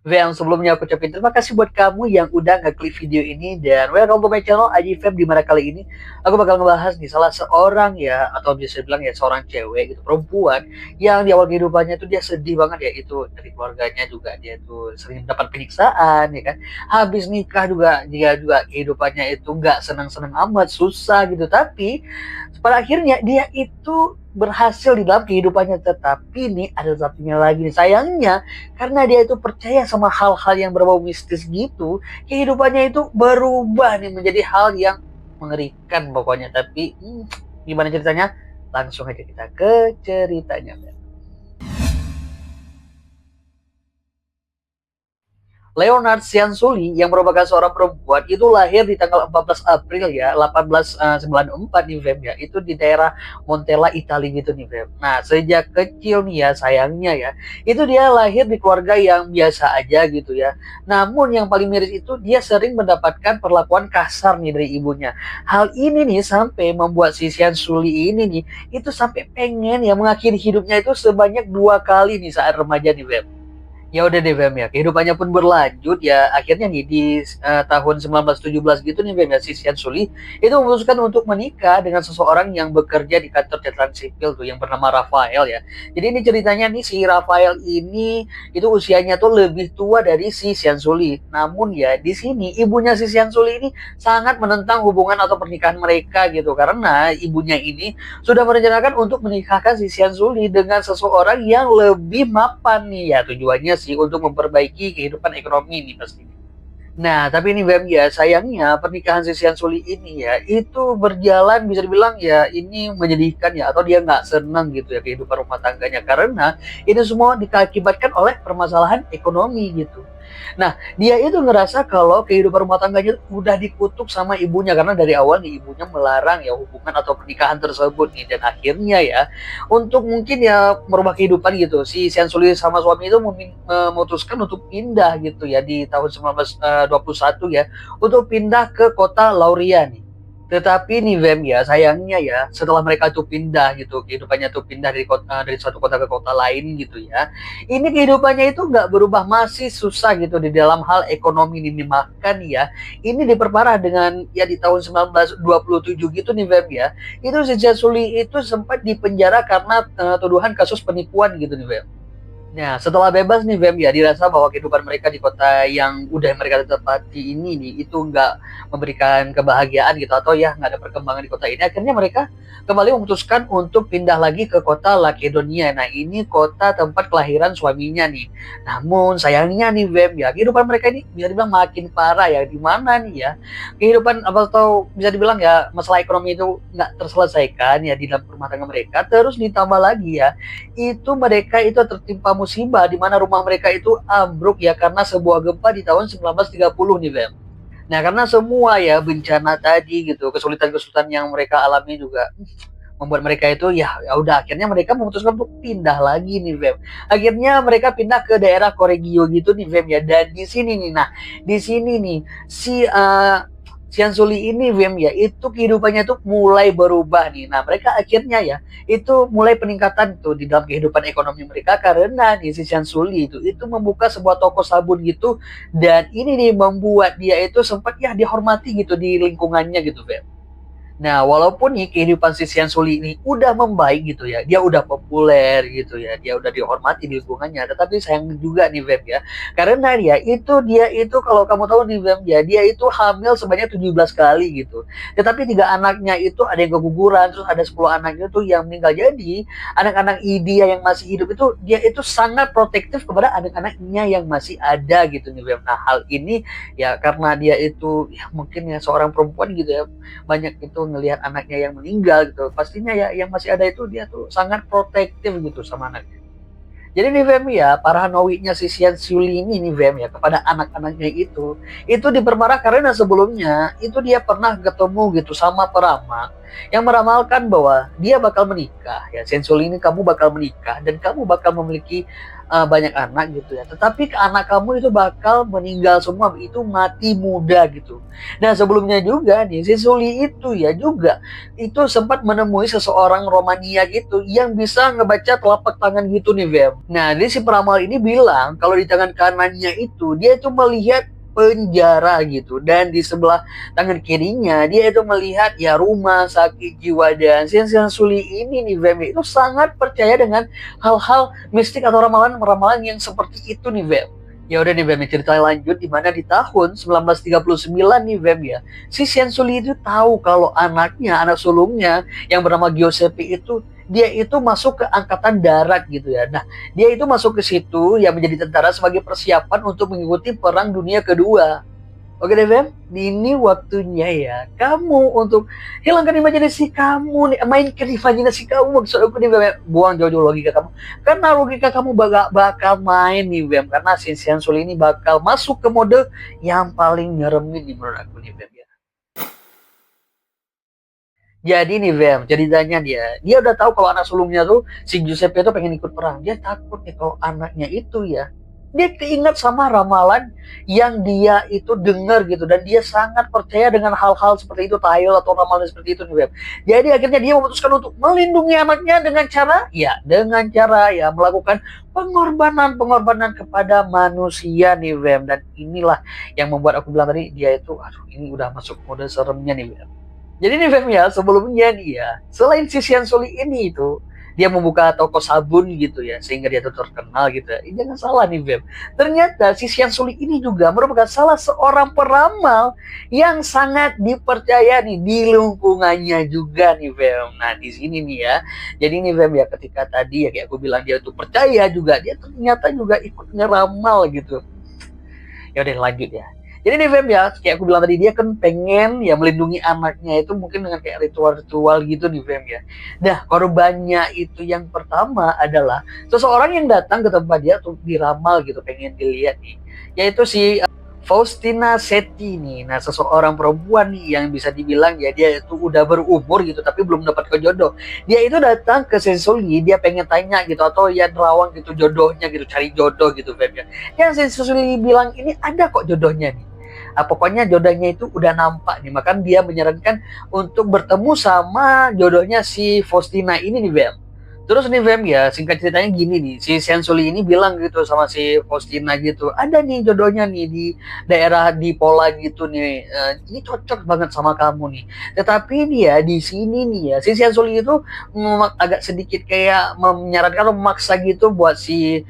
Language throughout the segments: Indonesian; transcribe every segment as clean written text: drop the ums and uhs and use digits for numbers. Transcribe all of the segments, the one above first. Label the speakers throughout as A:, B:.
A: Yang sebelumnya aku ucapin terima kasih buat kamu yang udah ngeklik video ini dan welcome to my channel Aji Feb, di mana kali ini aku bakal ngebahas nih salah seorang ya, atau bisa bilang ya seorang cewek gitu, perempuan yang di awal kehidupannya tuh dia sedih banget ya, itu dari keluarganya juga dia tuh sering mendapat penyiksaan ya kan. Habis nikah juga dia juga kehidupannya itu nggak senang-senang amat, susah gitu, tapi pada akhirnya dia itu berhasil di dalam kehidupannya. Tetapi nih ada satunya lagi nih, sayangnya karena dia itu percaya sama hal-hal yang berbau mistis gitu, kehidupannya itu berubah nih menjadi hal yang mengerikan pokoknya. Tapi gimana ceritanya? Langsung aja kita ke ceritanya. Leonard Siansuli yang merupakan seorang perempuan itu lahir di tanggal 14 April ya 1894 nih Feb ya, itu di daerah Montella Italia gitu nih Feb. Nah sejak kecil nih ya, sayangnya ya, itu dia lahir di keluarga yang biasa aja gitu ya. Namun yang paling miris itu dia sering mendapatkan perlakuan kasar nih dari ibunya. Hal ini nih sampai membuat si Siansuli ini nih itu sampai pengen ya mengakhiri hidupnya itu sebanyak 2 kali nih saat remaja nih Feb. Ya udah deh Bem ya, kehidupannya pun berlanjut ya. Akhirnya nih di tahun 1917 gitu nih Bem ya, si Sian Suli itu memutuskan untuk menikah dengan seseorang yang bekerja di kantor catatan sipil tuh yang bernama Rafael ya. Jadi ini ceritanya nih, si Rafael ini itu usianya tuh lebih tua dari si Sian Suli. Namun ya di sini ibunya si Sian Suli ini sangat menentang hubungan atau pernikahan mereka gitu, karena ibunya ini sudah merencanakan untuk menikahkan si Sian Suli dengan seseorang yang lebih mapan nih ya, tujuannya sih untuk memperbaiki kehidupan ekonomi nih pastinya. Nah, tapi ini Bem ya, sayangnya pernikahan si Sian Suli ini ya, itu berjalan bisa dibilang ya ini menyedihkan ya, atau dia nggak senang gitu ya kehidupan rumah tangganya, karena ini semua diakibatkan oleh permasalahan ekonomi gitu. Nah, dia itu ngerasa kalau kehidupan rumah tangganya udah dikutuk sama ibunya, karena dari awal nih ibunya melarang ya hubungan atau pernikahan tersebut nih, dan akhirnya ya untuk mungkin ya merubah kehidupan gitu, si Sian Suli sama suami itu memutuskan untuk pindah gitu ya di tahun 1921 ya, untuk pindah ke kota Lauria nih. Tetapi nih Vem ya, sayangnya ya setelah mereka tuh pindah gitu, kehidupannya tuh pindah dari kota, dari suatu kota ke kota lain gitu ya. Ini kehidupannya itu nggak berubah, masih susah gitu di dalam hal ekonomi ini. Makan ya, ini diperparah dengan ya di tahun 1927 gitu nih Vem ya. Itu si Jasuli itu sempat dipenjara karena tuduhan kasus penipuan gitu nih Vem. Nah, setelah bebas nih Vem ya, dirasa bahwa kehidupan mereka di kota yang udah mereka tempati ini nih itu nggak memberikan kebahagiaan gitu, atau ya nggak ada perkembangan di kota ini. Akhirnya mereka kembali memutuskan untuk pindah lagi ke kota Lakedonia. Nah, ini kota tempat kelahiran suaminya nih. Namun sayangnya nih Vem ya, kehidupan mereka ini bisa dibilang makin parah ya. Di mana nih ya, kehidupan atau bisa dibilang ya masalah ekonomi itu nggak terselesaikan ya di dalam rumah tangga mereka. Terus ditambah lagi ya, itu mereka itu tertimpa musibah di mana rumah mereka itu ambruk ya karena sebuah gempa di tahun 1930 nih Bem. Nah, karena semua ya bencana tadi gitu, kesulitan-kesulitan yang mereka alami juga membuat mereka itu ya udah akhirnya mereka memutuskan untuk pindah lagi nih Bem. Akhirnya mereka pindah ke daerah Correggio gitu nih Bem ya. Dan di sini nih, nah di sini nih si Siansuli ini Wim ya, itu kehidupannya tuh mulai berubah nih. Nah, mereka akhirnya ya itu mulai peningkatan tuh di dalam kehidupan ekonomi mereka, karena nih si Siansuli itu membuka sebuah toko sabun gitu, dan ini nih membuat dia itu sempat ya dihormati gitu di lingkungannya gitu, Wim. Nah, walaupun nih kehidupan si Sian Suli ini udah membaik gitu ya, dia udah populer gitu ya, dia udah dihormati di lingkungannya, tetapi sayang juga nih Web ya, karena dia itu kalau kamu tahu nih Web ya, dia itu hamil sebanyak 17 kali gitu, tetapi 3 anaknya itu ada yang keguguran, terus ada 10 anaknya tuh yang meninggal. Jadi anak-anak dia yang masih hidup itu dia itu sangat protektif kepada anak-anaknya yang masih ada gitu nih Web. Nah, hal ini ya karena dia itu ya mungkin ya seorang perempuan gitu ya, banyak itu ngelihat anaknya yang meninggal gitu, pastinya ya yang masih ada itu dia tuh sangat protektif gitu sama anaknya. Jadi nih Vem ya, paranoidnya si Sian Suli ini nih Vem ya kepada anak-anaknya itu diperparah karena sebelumnya itu dia pernah ketemu gitu sama peramal yang meramalkan bahwa dia bakal menikah ya. Sian Suli ini, kamu bakal menikah dan kamu bakal memiliki banyak anak gitu ya, tetapi anak kamu itu bakal meninggal semua, itu mati muda gitu. Nah sebelumnya juga nih si Suli itu ya juga itu sempat menemui seseorang Romania gitu yang bisa ngebaca telapak tangan gitu nih Vem. Nah dia si peramal ini bilang kalau di tangan kanannya itu dia itu melihat penjara gitu, dan di sebelah tangan kirinya dia itu melihat ya rumah sakit jiwa. Dan si Suli ini nih Vem itu sangat percaya dengan hal-hal mistik atau ramalan-ramalan yang seperti itu nih Vem. Ya udah nih Vem, cerita lanjut di mana di tahun 1939 nih Vem ya. Si Suli itu tahu kalau anaknya, anak sulungnya yang bernama Giuseppe itu dia itu masuk ke angkatan darat gitu ya. Nah, dia itu masuk ke situ ya menjadi tentara sebagai persiapan untuk mengikuti Perang Dunia Kedua. Oke deh, Beb. Ini waktunya ya kamu untuk hilangkan imajinasi kamu nih, mainkan imajinasi kamu. Maksud aku nih, Beb, buang jauh-jauh logika kamu. Karena logika kamu bakal main nih, Beb. Karena si Siansul ini bakal masuk ke mode yang paling nyeremin nih menurut aku nih, Beb ya. Jadi nih Beb, ceritanya dia udah tahu kalau anak sulungnya tuh si Giuseppe tuh pengen ikut perang. Dia takut nih kalau anaknya itu ya dia keinget sama ramalan yang dia itu dengar gitu, dan dia sangat percaya dengan hal-hal seperti itu, tahayul atau ramalan seperti itu nih Beb. Jadi akhirnya dia memutuskan untuk melindungi anaknya dengan cara ya melakukan pengorbanan kepada manusia nih Beb. Dan inilah yang membuat aku bilang tadi dia itu aduh ini udah masuk mode seremnya nih Beb. Jadi nih Fem ya, sebelumnya nih ya, selain si Soli ini itu, dia membuka toko sabun gitu ya, sehingga dia tuh terkenal gitu ya. Jangan salah nih Fem, ternyata si Soli ini juga merupakan salah seorang peramal yang sangat dipercaya nih di lingkungannya juga nih Fem. Nah di sini nih ya, jadi nih Fem ya, ketika tadi ya kayak aku bilang dia tuh percaya juga, dia ternyata juga ikut ngeramal gitu. Ya udah lanjut ya. Jadi nih Feb ya, kayak aku bilang tadi, dia kan pengen ya melindungi anaknya itu mungkin dengan kayak ritual-ritual gitu nih Feb ya. Nah korbannya itu yang pertama adalah seseorang yang datang ke tempat dia untuk diramal gitu, pengen dilihat nih, yaitu si Faustina Setti nih. Nah seseorang perempuan nih yang bisa dibilang ya dia itu udah berumur gitu tapi belum dapat jodoh. Dia itu datang ke Sensuli, dia pengen tanya gitu atau ya nerawang gitu jodohnya gitu, cari jodoh gitu Feb ya. Yang Sensuli bilang ini ada kok jodohnya nih. Pokoknya jodohnya itu udah nampak nih, maka dia menyarankan untuk bertemu sama jodohnya si Faustina ini nih Bem. Terus nih Bem ya, singkat ceritanya gini nih, si Sensuli ini bilang gitu sama si Faustina gitu, ada nih jodohnya nih di daerah di Pola gitu nih, ini cocok banget sama kamu nih. Tetapi dia di sini nih ya, si Sensuli itu agak sedikit kayak menyarankan atau memaksa gitu buat si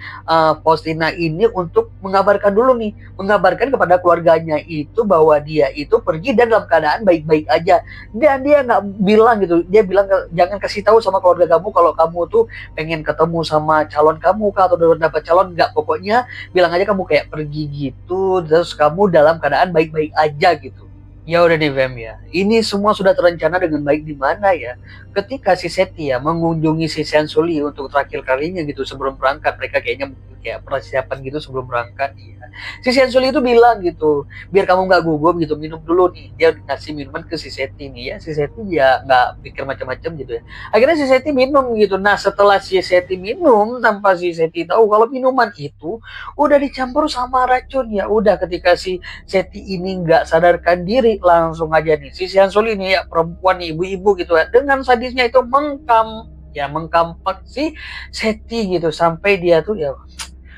A: Faustina ini untuk mengabarkan dulu nih, mengabarkan kepada keluarganya itu bahwa dia itu pergi dan dalam keadaan baik-baik aja. Dan dia nggak bilang gitu, dia bilang jangan kasih tahu sama keluarga kamu kalau kamu tuh pengen ketemu sama calon kamu kah atau dapat calon, nggak, pokoknya bilang aja kamu kayak pergi gitu, terus kamu dalam keadaan baik-baik aja gitu. Ya udah deh Fem ya, ini semua sudah terencana dengan baik di mana ya. Ketika si Seti ya mengunjungi si Sensuli untuk terakhir kalinya gitu sebelum berangkat, mereka kayaknya kayak persiapan gitu sebelum berangkat ya. Si Sensuli itu bilang gitu, biar kamu nggak gugup gitu, minum dulu nih. Dia ngasih minuman ke si Seti nih ya, si Seti ya nggak pikir macam-macam gitu ya. Akhirnya si Seti minum gitu. Nah setelah si Seti minum, tanpa si Seti tahu kalau minuman itu udah dicampur sama racun ya. Udah ketika si Seti ini nggak sadarkan diri, langsung aja nih si Sensuli ini ya, perempuan nih, ibu-ibu gitu ya, dengan sadisnya itu mengkampak si Seti gitu sampai dia tuh ya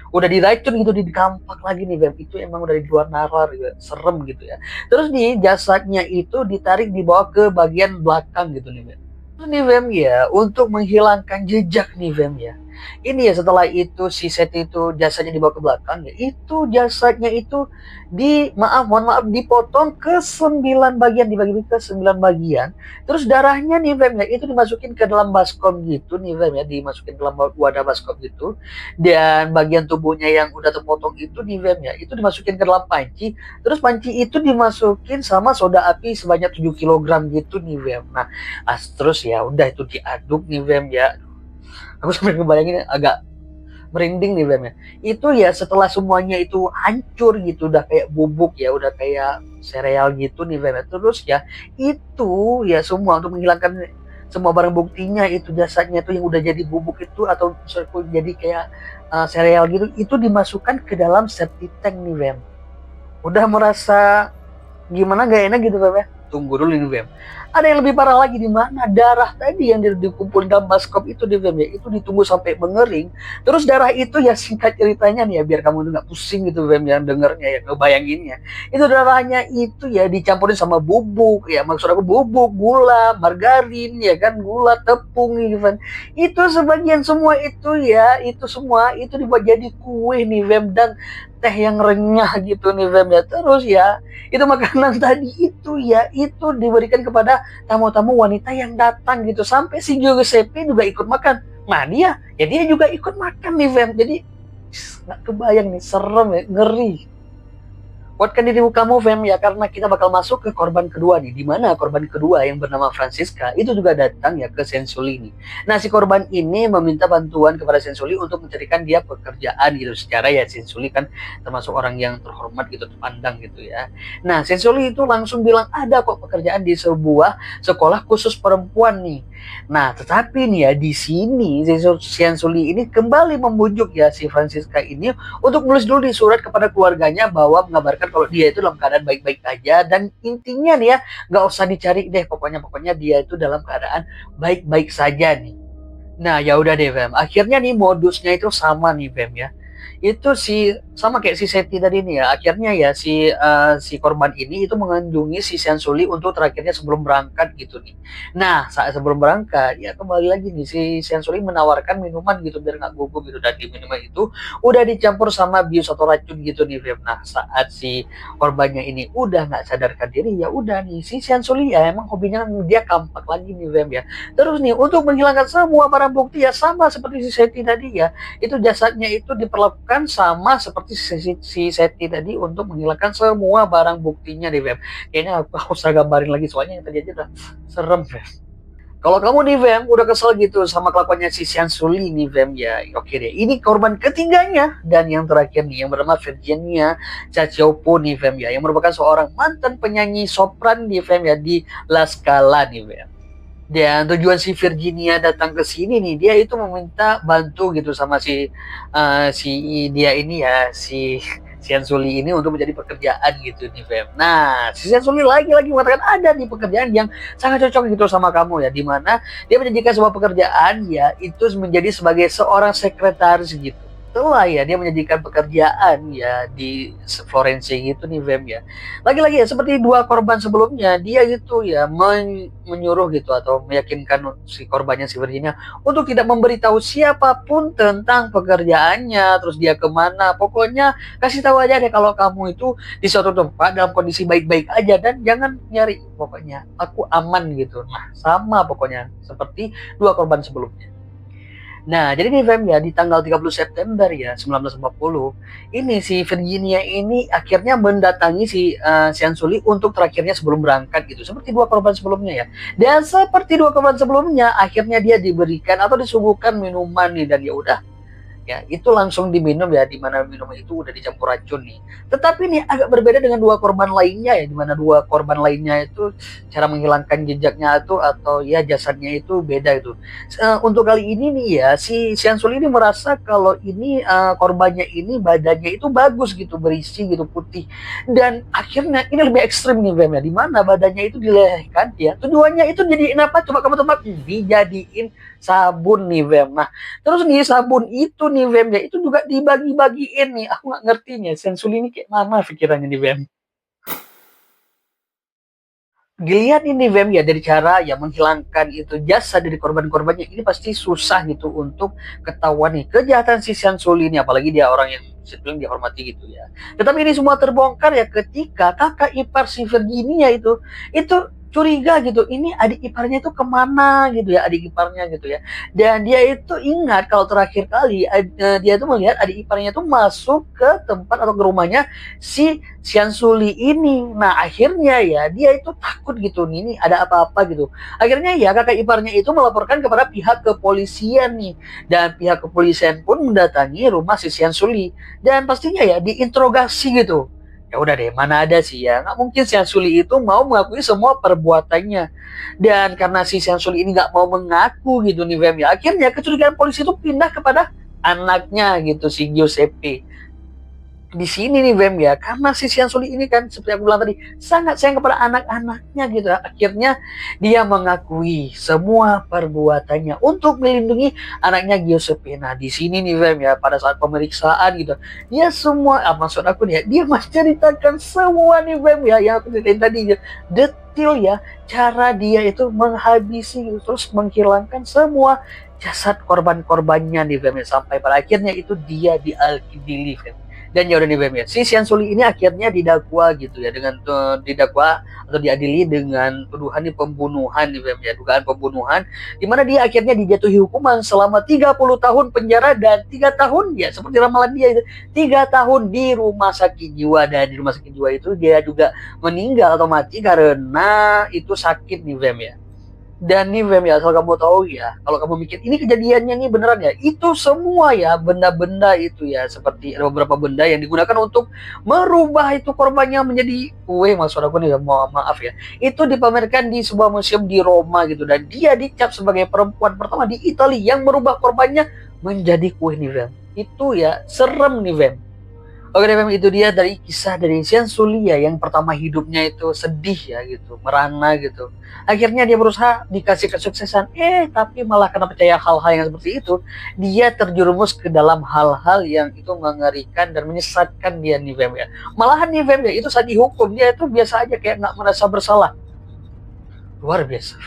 A: udah diracun gitu, dikampak lagi nih Beb. Itu emang udah di luar nalar gitu, serem gitu ya. Terus nih jasadnya itu ditarik dibawa ke bagian belakang gitu nih Beb. Terus nih Beb ya, untuk menghilangkan jejak nih Beb ya, ini ya setelah itu si Seti itu jasadnya dibawa ke belakang ya, itu jasadnya itu mohon maaf dipotong ke 9 bagian, dibagi ke 9 bagian. Terus darahnya nih Fem ya itu dimasukin ke dalam baskom gitu nih Fem ya, dimasukin ke dalam wadah baskom gitu. Dan bagian tubuhnya yang udah terpotong itu nih Fem ya, itu dimasukin ke dalam panci. Terus panci itu dimasukin sama soda api sebanyak 7 kilogram gitu nih Fem. Nah terus ya udah itu diaduk nih Fem ya. Aku sampai ngebayangin agak merinding nih Bem ya. Itu ya setelah semuanya itu hancur gitu, udah kayak bubuk ya, udah kayak sereal gitu nih Bem ya. Terus ya itu ya semua untuk menghilangkan semua barang buktinya itu jasadnya itu yang udah jadi bubuk itu atau jadi kayak sereal gitu, itu dimasukkan ke dalam septic tank nih Bem. Udah merasa gimana gak enak gitu Bem ya? Tunggu dulu nih Bem. Ada yang lebih parah lagi, di mana darah tadi yang dikumpulin dalam baskop itu di Bem ya, itu ditunggu sampai mengering. Terus darah itu ya, singkat ceritanya nih ya, biar kamu nggak pusing gitu Bem yang dengernya ya, ngebayanginnya. Itu darahnya itu ya dicampurin sama bubuk ya, maksud aku bubuk, gula, margarin ya kan, gula, tepung nih Bem. Itu sebagian semua itu ya, itu semua itu dibuat jadi kue nih Bem, dan teh yang renyah gitu nih Bem ya. Terus ya, itu makanan tadi itu ya, itu diberikan kepada tamu-tamu wanita yang datang gitu, sampai si Giuseppe juga ikut makan. Nah dia juga ikut makan nih Fem. Jadi nggak kebayang nih, serem ya, ngeri. Kuatkan dirimu kamu Fem ya, karena kita bakal masuk ke korban kedua nih, dimana korban kedua yang bernama Francisca itu juga datang ya ke Sensuli nih. Nah si korban ini meminta bantuan kepada Sensuli untuk mencarikan dia pekerjaan gitu, secara ya Sensuli kan termasuk orang yang terhormat gitu, terpandang gitu ya. Nah Sensuli itu langsung bilang ada kok pekerjaan di sebuah sekolah khusus perempuan nih. Nah tetapi nih ya, di sini Sensuli ini kembali membujuk ya si Francisca ini untuk menulis dulu di surat kepada keluarganya bahwa mengabarkan kalau dia itu dalam keadaan baik-baik aja, dan intinya nih ya nggak usah dicari deh, pokoknya dia itu dalam keadaan baik-baik saja nih. Nah ya udah deh Fem, akhirnya nih modusnya itu sama nih Fem ya, itu sama kayak si Seti tadi nih ya, akhirnya ya si korban ini itu mengunjungi si Sensuli untuk terakhirnya sebelum berangkat gitu nih. Nah saat sebelum berangkat ya kembali lagi nih si Sensuli menawarkan minuman gitu biar nggak gugup gitu, dan di minuman itu udah dicampur sama bius atau racun gitu nih Feb. Nah saat si korbannya ini udah nggak sadarkan diri, ya udah nih si Sensuli ya emang hobinya dia kampak lagi nih Feb ya. Terus nih untuk menghilangkan semua barang bukti ya sama seperti si Seti tadi ya, itu jasadnya itu diperlakukan sama seperti si Seti tadi untuk menghilangkan semua barang buktinya di web. Kayaknya aku usah gambarin lagi soalnya yang tadi aja udah serem Fem. Kalau kamu nih Fem udah kesel gitu sama kelakuannya si Suli nih Fem ya, oke deh. Ini korban ketiganya dan yang terakhir nih yang bernama Virginia Cacioppo nih Fem ya, yang merupakan seorang mantan penyanyi sopran di Fem ya di La Scala nih Fem. Dan tujuan si Virginia datang ke sini nih, dia itu meminta bantu gitu sama si dia ini ya, si Suli ini untuk menjadi pekerjaan gitu nih Fem. Nah si Suli lagi-lagi mengatakan ada nih pekerjaan yang sangat cocok gitu sama kamu ya, dimana dia menjadikan sebuah pekerjaan ya itu menjadi sebagai seorang sekretaris gitu. Itulah ya, dia menjadikan pekerjaan ya di Florence gitu nih Fem ya. Lagi-lagi ya seperti dua korban sebelumnya, dia gitu ya menyuruh gitu atau meyakinkan si korbannya si Virginia untuk tidak memberitahu siapapun tentang pekerjaannya, terus dia kemana, pokoknya kasih tahu aja deh kalau kamu itu di suatu tempat dalam kondisi baik-baik aja, dan jangan nyari, pokoknya aku aman gitu. Nah sama pokoknya seperti dua korban sebelumnya. Nah, jadi nih Fem ya, di tanggal 30 September ya 1940, ini si Virginia ini akhirnya mendatangi si Suli untuk terakhirnya sebelum berangkat gitu. Seperti dua korban sebelumnya ya. Dan seperti dua korban sebelumnya, akhirnya dia diberikan atau disuguhkan minuman nih, dan ya udah ya itu langsung diminum ya, di mana minum itu udah dicampur racun nih. Tetapi nih agak berbeda dengan dua korban lainnya ya, di mana dua korban lainnya itu cara menghilangkan jejaknya itu atau ya jasadnya itu beda itu. Untuk kali ini nih ya si Siansul ini merasa kalau ini korbannya ini badannya itu bagus gitu, berisi gitu, putih, dan akhirnya ini lebih ekstrim nih Bem ya, di mana badannya itu dilelehkan ya, tujuannya itu jadiin apa, coba kamu tebak, dijadiin sabun nih Bem. Nah terus nih sabun itu nih Bem ya, itu juga dibagi-bagiin nih. Aku nggak ngertinya Sensuli ini kayak mana pikirannya nih Bem. Dilihat ini Bem ya, dari cara ya menghilangkan itu jasa dari korban-korbannya, ini pasti susah gitu untuk ketahuan nih kejahatan si Sensuli ini, apalagi dia orang yang sebelum dihormati gitu ya. Tetapi ini semua terbongkar ya ketika kakak ipar si Virginia itu curiga gitu, ini adik iparnya itu kemana gitu ya, adik iparnya gitu ya. Dan dia itu ingat kalau terakhir kali dia itu melihat adik iparnya itu masuk ke tempat atau ke rumahnya si Suli ini. Nah akhirnya ya dia itu takut gitu nih, ini ada apa-apa gitu. Akhirnya ya kakak iparnya itu melaporkan kepada pihak kepolisian nih, dan pihak kepolisian pun mendatangi rumah si Suli, dan pastinya ya diinterogasi gitu. Ya udah deh, mana ada sih ya, nggak mungkin si Suli itu mau mengakui semua perbuatannya. Dan karena si Suli ini nggak mau mengaku gitu nih Fem ya, akhirnya kecurigaan polisi itu pindah kepada anaknya gitu, si Giuseppe. Di sini nih Bem ya, karena si Suli ini kan seperti aku bilang tadi sangat sayang kepada anak-anaknya gitu. Akhirnya dia mengakui semua perbuatannya untuk melindungi anaknya Giuseppe. Nah di sini nih Bem ya, pada saat pemeriksaan gitu, dia semua, maksud aku nih ya, dia menceritakan semua nih Bem ya, yang aku ceritain tadi ya, detil ya, cara dia itu menghabisi terus menghilangkan semua jasad korban-korbannya nih Bem ya, sampai pada akhirnya itu dia diadili Bem. Dan ya udah nih Bem ya, si Suli ini akhirnya didakwa gitu ya, dengan didakwa atau diadili dengan tuduhan di pembunuhan nih Bem ya, dugaan pembunuhan, di mana dia akhirnya dijatuhi hukuman selama 30 tahun penjara dan 3 tahun ya seperti ramalan dia itu 3 tahun di rumah sakit jiwa. Dan di rumah sakit jiwa itu dia juga meninggal atau mati karena itu sakit nih Bem ya. Dan nih Fem ya, asal kamu tahu ya, kalau kamu mikir ini kejadiannya nih beneran ya, itu semua ya benda-benda itu ya, seperti ada beberapa benda yang digunakan untuk merubah itu korbannya menjadi kue, maksud aku nih, maaf ya, itu dipamerkan di sebuah museum di Roma gitu, dan dia dicap sebagai perempuan pertama di Italia yang merubah korbannya menjadi kue nih Fem. Itu ya serem nih Fem. Oke deh, memang itu dia dari kisah dari Xian Suli ya, yang pertama hidupnya itu sedih ya gitu, merana gitu. Akhirnya dia berusaha dikasih kesuksesan, tapi malah karena percaya hal-hal yang seperti itu, dia terjerumus ke dalam hal-hal yang itu mengerikan dan menyesatkan dia nih Fem ya. Malahan nih Fem ya, itu saat dihukum dia itu biasa aja kayak nggak merasa bersalah. Luar biasa.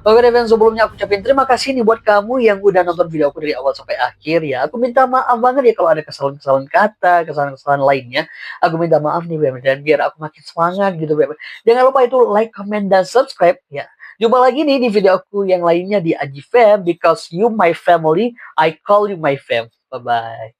A: Oke deh, Fen, sebelumnya aku ucapin terima kasih nih buat kamu yang udah nonton video aku dari awal sampai akhir ya. Aku minta maaf banget ya kalau ada kesalahan-kesalahan kata, kesalahan-kesalahan lainnya. Aku minta maaf nih, Beb, dan biar aku makin semangat gitu, Beb. Jangan lupa itu like, comment, dan subscribe ya. Jumpa lagi nih di video aku yang lainnya di Aji Fam, because you my family, I call you my fam. Bye-bye.